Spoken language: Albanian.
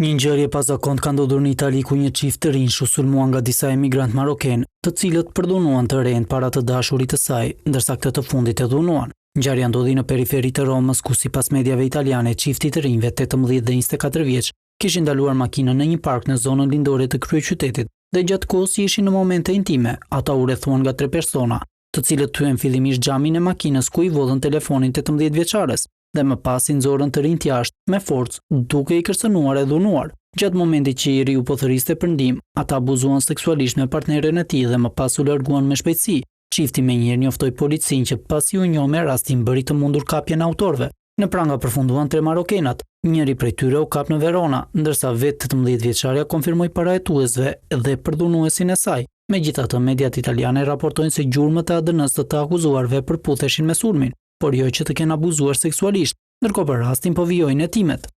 Një ngjarje pazakont ka ndodhur në Itali ku një çift të rinj u sulmua nga disa emigrant maroken, të cilët përdhunuan të rend para të dashurit të saj, ndërsa këtë të fundit e dhunuan. Ngjarja ndodhi në periferi të Romës, ku sipas mediave italiane, çifti të rinjve 18 dhe 24 vjeç kishin ndaluar makinën në një park në zonën lindore të kryeqytetit dhe gjatë kohës që ishin në momente intime, ata u rrethuan nga 3 persona, të cilët thyen fillimisht xhamin e makinës ku i vodhën telefonin 18 vjeçares dhe më pas i nxorën të rinjt jashtë me forcë, duke i kërcënuar e dhunuar. Gjatë momentit që i riu po thërriste për ndihmë, ata abuzuan seksualisht me partneren e tij dhe më pas u larguan me shpejtësi. Çifti menjëherë njoftoi policinë që pasi u njoh me rastin bëri të mundur kapjen e autorëve. Në pranga përfunduan 3 marokenat, njëri prej tyre u kap në Verona, ndërsa vetë 18 vjeçaria konfirmoi parahetuesve dhe përdhunuesin e saj. Megjithatë, mediat italiane raportojnë se gjurmët e ADN-s të akuzuarve përputheshin me sulmin, por jo që të kenë abuzuar seksualisht, ndërkohë për rastin po vijojnë hetimet.